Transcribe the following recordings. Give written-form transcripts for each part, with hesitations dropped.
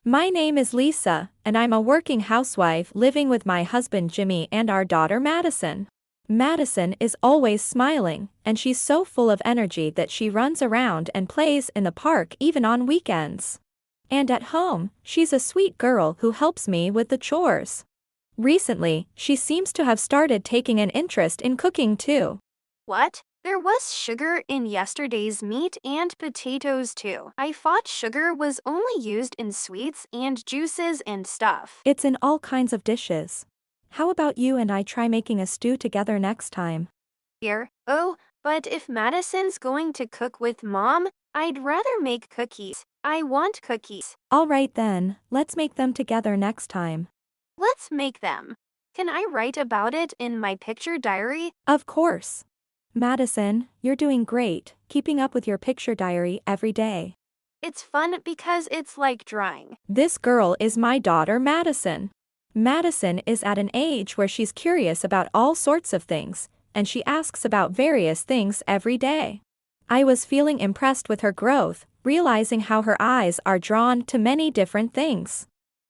My name is Lisa, and I'm a working housewife living with my husband Jimmy and our daughter Madison. Madison is always smiling, and she's so full of energy that she runs around and plays in the park even on weekends. And at home, she's a sweet girl who helps me with the chores. Recently, she seems to have started taking an interest in cooking too. What? There was sugar in yesterday's meat and potatoes too. I thought sugar was only used in sweets and juices and stuff. It's in all kinds of dishes. How about you and I try making a stew together next time? Here. Oh, but if Madison's going to cook with Mom, I'd rather make cookies. I want cookies. All right then, let's make them together next time. Let's make them. Can I write about it in my picture diary? Of course. Madison, you're doing great, keeping up with your picture diary every day. It's fun because it's like drawing. This girl is my daughter Madison. Madison is at an age where she's curious about all sorts of things, and she asks about various things every day. I was feeling impressed with her growth, realizing how her eyes are drawn to many different things.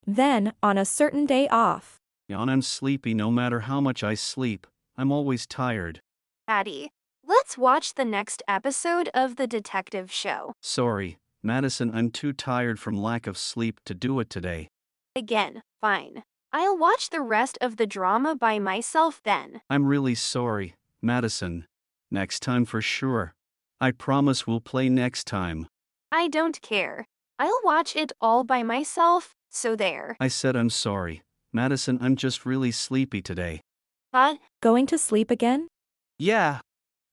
Then, on a certain day off. I'm sleepy no matter how much I sleep. I'm always tired. Addie, let's watch the next episode of the detective show. Sorry, Madison, I'm too tired from lack of sleep to do it today. Again, fine. I'll watch the rest of the drama by myself then. I'm really sorry, Madison. Next time for sure. I promise we'll play next time. I don't care. I'll watch it all by myself, so there. I said I'm sorry. Madison, I'm just really sleepy today. Going to sleep again? Yeah.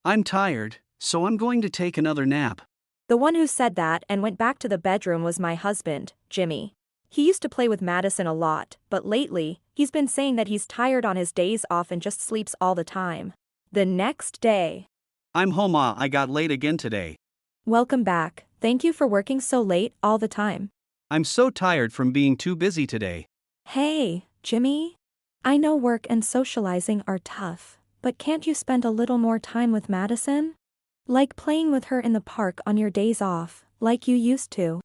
I'm tired, so I'm going to take another nap. The one who said that and went back to the bedroom was my husband, Jimmy. He used to play with Madison a lot, but lately, he's been saying that he's tired on his days off and just sleeps all the time. The next day. I'm home. I got late again today. Welcome back. Thank you for working so late all the time. I'm so tired from being too busy today. Hey, Jimmy. I know work and socializing are tough, but can't you spend a little more time with Madison? Like playing with her in the park on your days off, like you used to.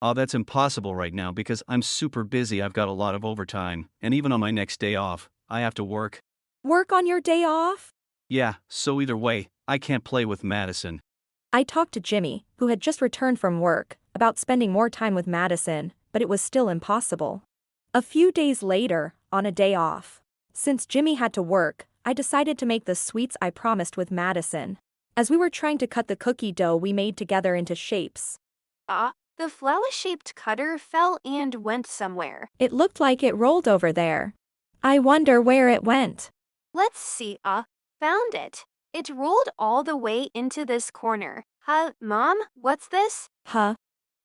Oh, that's impossible right now because I'm super busy. I've got a lot of overtime, and even on my next day off, I have to work. Work on your day off? Yeah, so either way, I can't play with Madison. I talked to Jimmy, who had just returned from work, about spending more time with Madison, but it was still impossible. A few days later, on a day off. Since Jimmy had to work, I decided to make the sweets I promised with Madison. As we were trying to cut the cookie dough we made together into shapes. The flower-shaped cutter fell and went somewhere. It looked like it rolled over there. I wonder where it went. Let's see. Found it. It rolled all the way into this corner. Mom, what's this?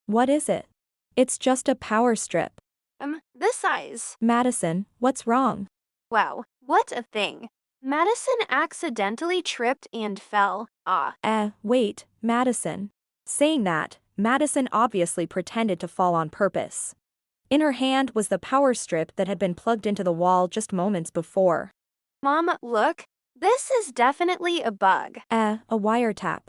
What is it? It's just a power strip. This size. Madison, what's wrong? Wow, what a thing. Madison accidentally tripped and fell. Wait, Madison. Saying that, Madison obviously pretended to fall on purpose. In her hand was the power strip that had been plugged into the wall just moments before. Mom, look. This is definitely a bug. A wiretap.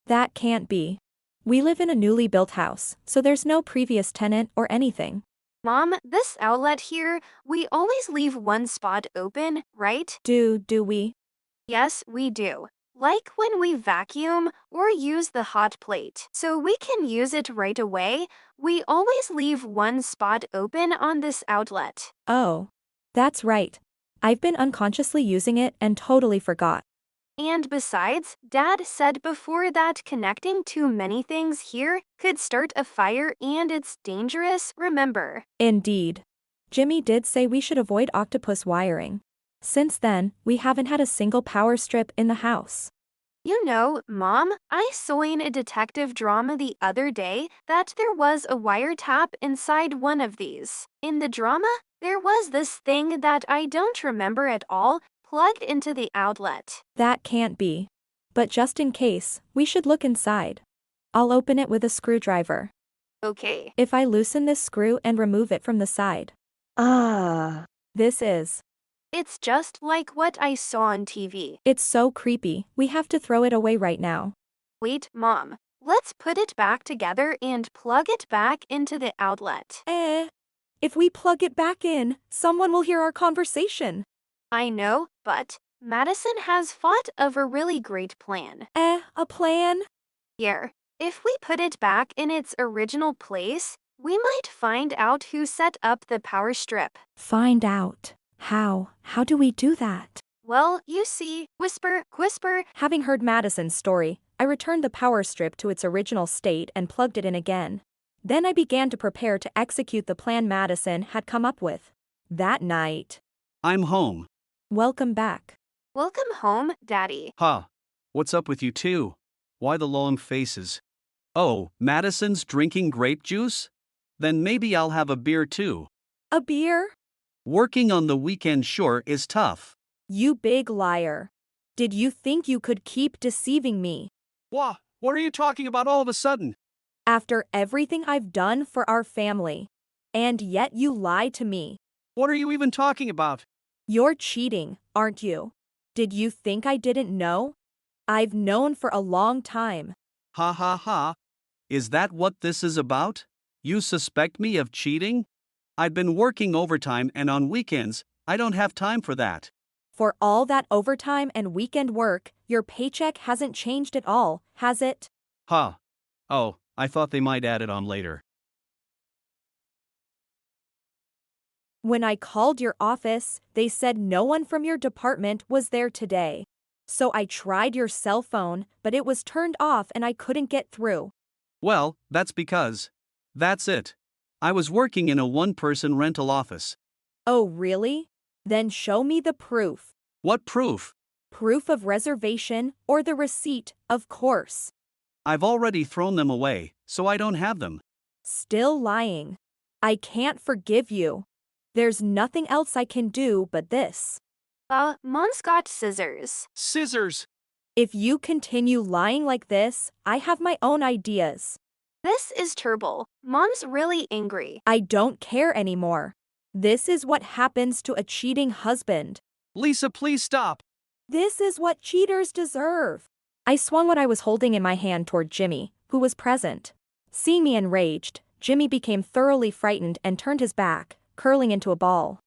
That can't be. We live in a newly built house, so there's no previous tenant or anything. Mom, this outlet here, we always leave one spot open, right? Do we? Yes, we do. Like when we vacuum or use the hot plate. So we can use it right away, we always leave one spot open on this outlet. Oh. That's right. I've been unconsciously using it and totally forgot. And besides, Dad said before that connecting too many things here could start a fire and it's dangerous, remember? Indeed. Jimmy did say we should avoid octopus wiring. Since then, we haven't had a single power strip in the house. You know, Mom, I saw in a detective drama the other day that there was a wiretap inside one of these. In the drama, there was this thing that I don't remember at all, plugged into the outlet. That can't be. But just in case, we should look inside. I'll open it with a screwdriver. Okay. If I loosen this screw and remove it from the side. This is. It's just like what I saw on TV. It's so creepy, we have to throw it away right now. Wait, Mom. Let's put it back together and plug it back into the outlet. If we plug it back in, someone will hear our conversation. I know, but Madison has thought of a really great plan. A plan? Here, if we put it back in its original place, we might find out who set up the power strip. Find out. How? How do we do that? Well, you see, whisper, whisper. Having heard Madison's story, I returned the power strip to its original state and plugged it in again. Then I began to prepare to execute the plan Madison had come up with. That night. I'm home. Welcome back. Welcome home, Daddy. Huh. What's up with you two? Why the long faces? Oh, Madison's drinking grape juice? Then maybe I'll have a beer too. A beer? Working on the weekend sure is tough. You big liar. Did you think you could keep deceiving me? What are you talking about all of a sudden? After everything I've done for our family. And yet you lie to me. What are you even talking about? You're cheating, aren't you? Did you think I didn't know? I've known for a long time. Ha ha ha. Is that what this is about? You suspect me of cheating? I've been working overtime and on weekends, I don't have time for that. For all that overtime and weekend work, your paycheck hasn't changed at all, has it? Huh. Oh, I thought they might add it on later. When I called your office, they said no one from your department was there today. So I tried your cell phone, but it was turned off and I couldn't get through. Well, that's because. That's it. I was working in a one-person rental office. Oh, really? Then show me the proof. What proof? Proof of reservation or the receipt, of course. I've already thrown them away, so I don't have them. Still lying. I can't forgive you. There's nothing else I can do but this. Mom's got scissors. Scissors! If you continue lying like this, I have my own ideas. This is terrible. Mom's really angry. I don't care anymore. This is what happens to a cheating husband. Lisa, please stop. This is what cheaters deserve. I swung what I was holding in my hand toward Jimmy, who was present. Seeing me enraged, Jimmy became thoroughly frightened and turned his back, curling into a ball.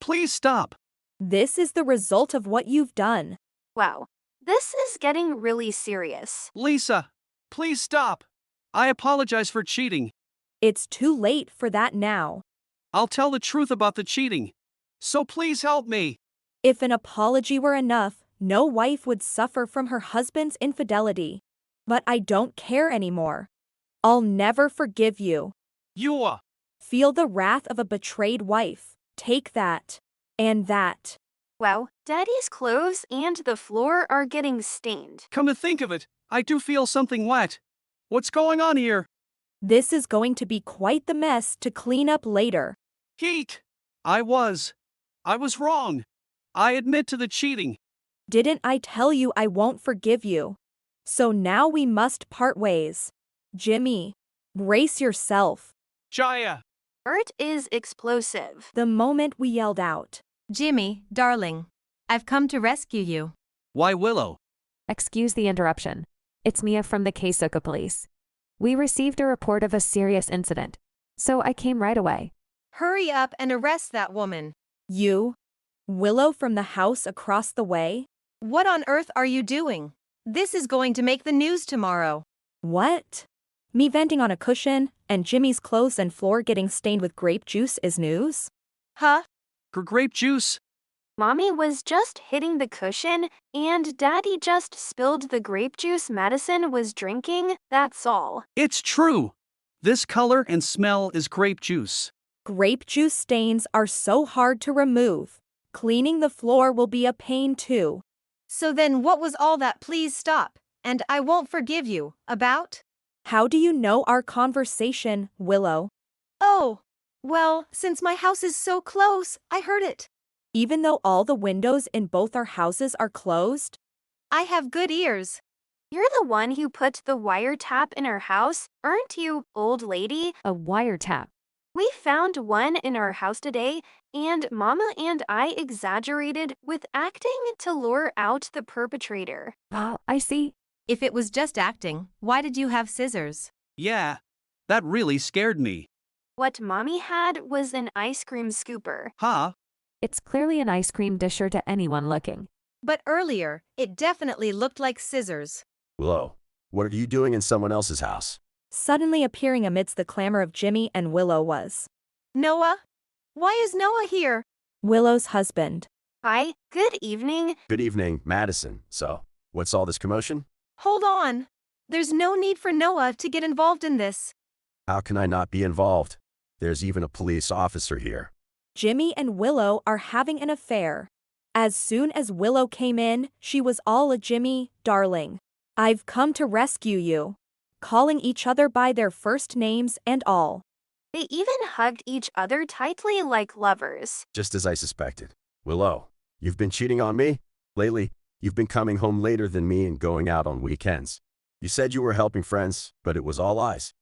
Please stop. This is the result of what you've done. Wow. This is getting really serious. Lisa, please stop. I apologize for cheating. It's too late for that now. I'll tell the truth about the cheating. So please help me. If an apology were enough, no wife would suffer from her husband's infidelity. But I don't care anymore. I'll never forgive you. Feel the wrath of a betrayed wife. Take that. And that. Wow, Daddy's clothes and the floor are getting stained. Come to think of it, I do feel something wet. What's going on here? This is going to be quite the mess to clean up later. Heat! I was wrong. I admit to the cheating. Didn't I tell you I won't forgive you? So now we must part ways. Jimmy, brace yourself. Jaya! Art is explosive. The moment we yelled out. Jimmy, darling. I've come to rescue you. Why Willow? Excuse the interruption. It's Mia from the Keisuka police. We received a report of a serious incident, so I came right away. Hurry up and arrest that woman. You? Willow from the house across the way? What on earth are you doing? This is going to make the news tomorrow. What? Me venting on a cushion, and Jimmy's clothes and floor getting stained with grape juice is news? Huh? Grape juice? Mommy was just hitting the cushion, and Daddy just spilled the grape juice Madison was drinking, that's all. It's true. This color and smell is grape juice. Grape juice stains are so hard to remove. Cleaning the floor will be a pain too. So then what was all that please stop, and I won't forgive you, about? How do you know our conversation, Willow? Oh, well, since my house is so close, I heard it. Even though all the windows in both our houses are closed? I have good ears. You're the one who put the wiretap in our house, aren't you, old lady? A wiretap. We found one in our house today, and Mama and I exaggerated with acting to lure out the perpetrator. I see. If it was just acting, why did you have scissors? Yeah. That really scared me. What Mommy had was an ice cream scooper. Huh? It's clearly an ice cream disher to anyone looking. But earlier, it definitely looked like scissors. Willow, what are you doing in someone else's house? Suddenly appearing amidst the clamor of Jimmy and Willow was Noah? Why is Noah here? Willow's husband. Hi, good evening. Good evening, Madison. So, what's all this commotion? Hold on. There's no need for Noah to get involved in this. How can I not be involved? There's even a police officer here. Jimmy and Willow are having an affair. As soon as Willow came in, she was all a Jimmy, darling. I've come to rescue you. Calling each other by their first names and all. They even hugged each other tightly like lovers. Just as I suspected. Willow, you've been cheating on me? Lately, you've been coming home later than me and going out on weekends. You said you were helping friends, but it was all lies.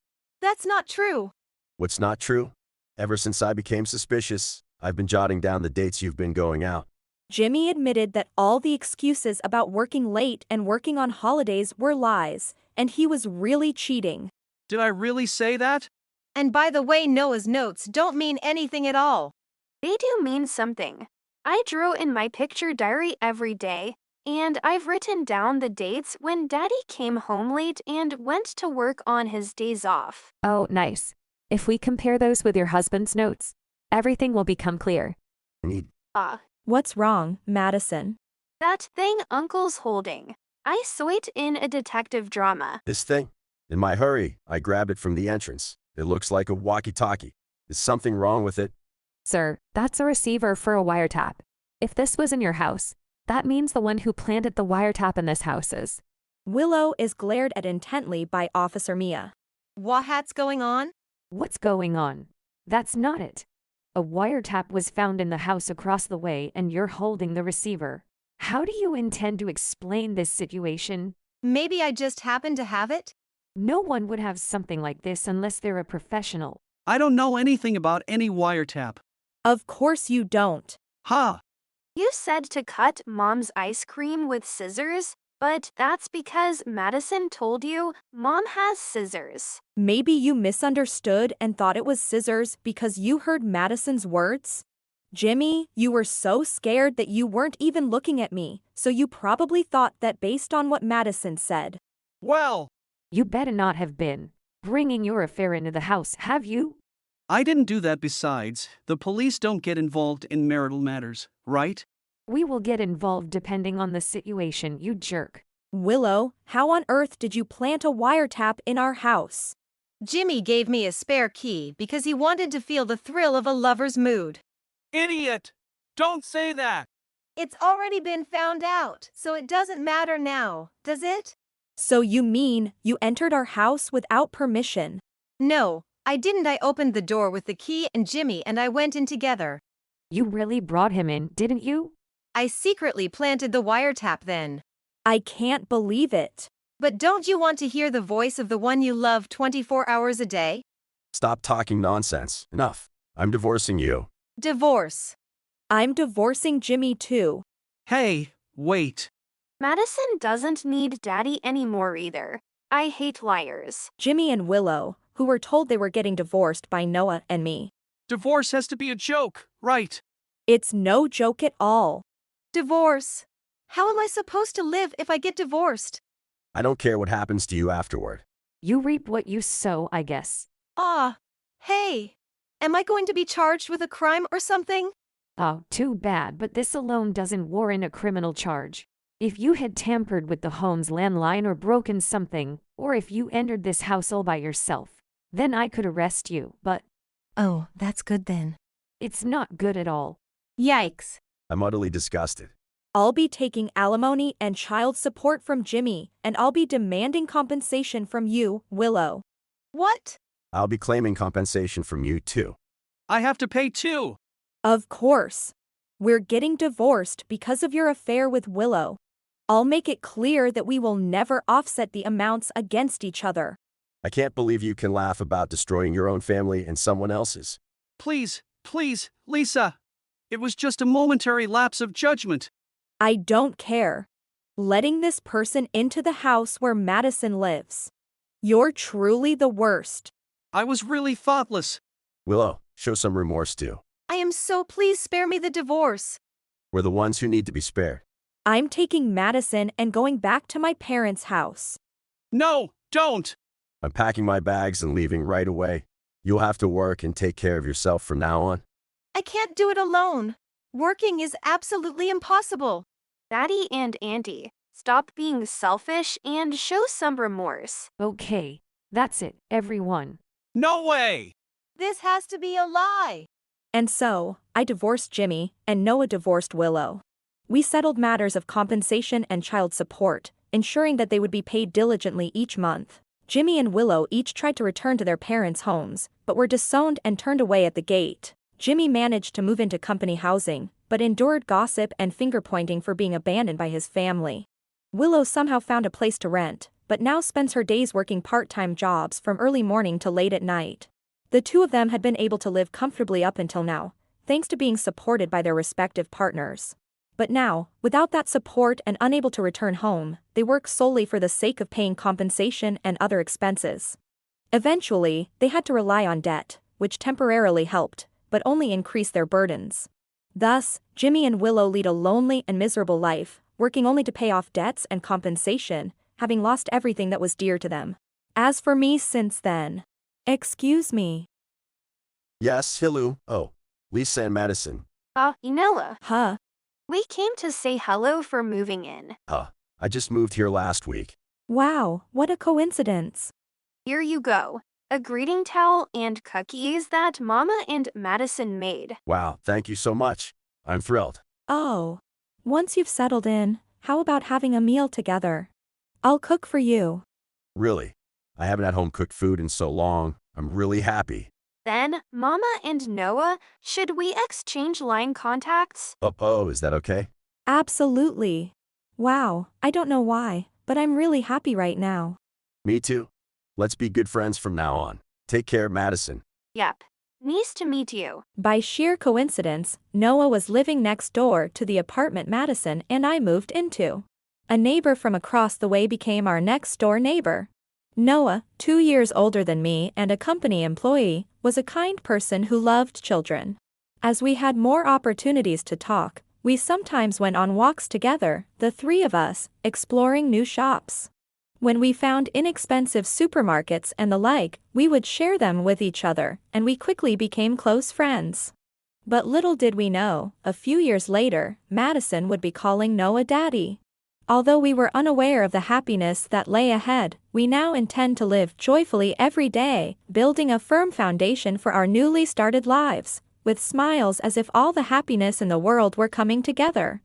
That's not true. What's not true? Ever since I became suspicious, I've been jotting down the dates you've been going out. Jimmy admitted that all the excuses about working late and working on holidays were lies, and he was really cheating. Did I really say that? And by the way, Noah's notes don't mean anything at all. They do mean something. I drew in my picture diary every day, and I've written down the dates when Daddy came home late and went to work on his days off. Oh, nice. If we compare those with your husband's notes, everything will become clear. I need What's wrong, Madison? That thing Uncle's holding. I saw it in a detective drama. this thing. In my hurry, I grabbed it from the entrance. It looks like a walkie-talkie. Is something wrong with it? Sir, that's a receiver for a wiretap. If this was in your house, that means the one who planted the wiretap in this house is. Willow is glared at intently by Officer Mia. What's going on? What's going on? That's not it. A wiretap was found in the house across the way and you're holding the receiver. How do you intend to explain this situation? Maybe I just happen to have it? No one would have something like this unless they're a professional. I don't know anything about any wiretap. Of course you don't. Ha! You said to cut Mom's ice cream with scissors, but that's because Madison told you Mom has scissors. Maybe you misunderstood and thought it was scissors because you heard Madison's words? Jimmy, you were so scared that you weren't even looking at me, so you probably thought that based on what Madison said. Well, You better not have been bringing your affair into the house, have you? I didn't do that. Besides, the police don't get involved in marital matters, right? We will get involved depending on the situation, you jerk. Willow, how on earth did you plant a wiretap in our house? Jimmy gave me a spare key because he wanted to feel the thrill of a lover's mood. Idiot! Don't say that! It's already been found out, so it doesn't matter now, does it? So you mean you entered our house without permission? No, I didn't. I opened the door with the key and Jimmy and I went in together. You really brought him in, didn't you? I secretly planted the wiretap then. I can't believe it. But don't you want to hear the voice of the one you love 24 hours a day? Stop talking nonsense. Enough. I'm divorcing you. Divorce. I'm divorcing Jimmy too. Hey, wait. Madison doesn't need Daddy anymore either. I hate liars. Jimmy and Willow, who were told they were getting divorced by Noah and me. Divorce has to be a joke, right? It's no joke at all. Divorce. How am I supposed to live if I get divorced? I don't care what happens to you afterward. You reap what you sow, I guess. Hey. Am I going to be charged with a crime or something? Oh, too bad, but this alone doesn't warrant a criminal charge. If you had tampered with the home's landline or broken something, or if you entered this house all by yourself, then I could arrest you, but Oh, that's good then. it's not good at all. Yikes. I'm utterly disgusted. I'll be taking alimony and child support from Jimmy, and I'll be demanding compensation from you, Willow. What? I'll be claiming compensation from you too. I have to pay too. Of course. We're getting divorced because of your affair with Willow. I'll make it clear that we will never offset the amounts against each other. I can't believe you can laugh about destroying your own family and someone else's. Please, Lisa. It was just a momentary lapse of judgment. I don't care. Letting this person into the house where Madison lives. You're truly the worst. I was really thoughtless. Willow, show some remorse too. I am so please spare me the divorce. We're the ones who need to be spared. I'm taking Madison and going back to my parents' house. No, don't! I'm packing my bags and leaving right away. You'll have to work and take care of yourself from now on. I can't do it alone. Working is absolutely impossible. Daddy and Auntie, stop being selfish and show some remorse. Okay, that's it, everyone. No way! This has to be a lie. And so, I divorced Jimmy, and Noah divorced Willow. We settled matters of compensation and child support, ensuring that they would be paid diligently each month. Jimmy and Willow each tried to return to their parents' homes, but were disowned and turned away at the gate. Jimmy managed to move into company housing, but endured gossip and finger-pointing for being abandoned by his family. Willow somehow found a place to rent, but now spends her days working part-time jobs from early morning to late at night. The two of them had been able to live comfortably up until now, thanks to being supported by their respective partners. But now, without that support and unable to return home, they work solely for the sake of paying compensation and other expenses. Eventually, they had to rely on debt, which temporarily helped, but only increased their burdens. Thus, Jimmy and Willow lead a lonely and miserable life, working only to pay off debts and compensation, having lost everything that was dear to them. As for me since then. Excuse me. Yes, hello. Oh, Lisa and Madison. Noah, Huh? we came to say hello for moving in. I just moved here last week. Wow, what a coincidence. Here you go. A greeting towel and cookies that Mama and Madison made. Wow, thank you so much. I'm thrilled. Oh. Once you've settled in, how about having a meal together? I'll cook for you. Really? I haven't had home-cooked food in so long. I'm really happy. Then, Mama and Noah, should we exchange line contacts? Oh, is that okay? Absolutely. Wow, I don't know why, but I'm really happy right now. Me too. Let's be good friends from now on. Take care, Madison. Yep. Nice to meet you. By sheer coincidence, Noah was living next door to the apartment Madison and I moved into. A neighbor from across the way became our next-door neighbor. Noah, 2 years older than me and a company employee, was a kind person who loved children. As we had more opportunities to talk, we sometimes went on walks together, the three of us, exploring new shops. When we found inexpensive supermarkets and the like, we would share them with each other, and we quickly became close friends. But little did we know, a few years later, Madison would be calling Noah Daddy. Although we were unaware of the happiness that lay ahead, we now intend to live joyfully every day, building a firm foundation for our newly started lives, with smiles as if all the happiness in the world were coming together.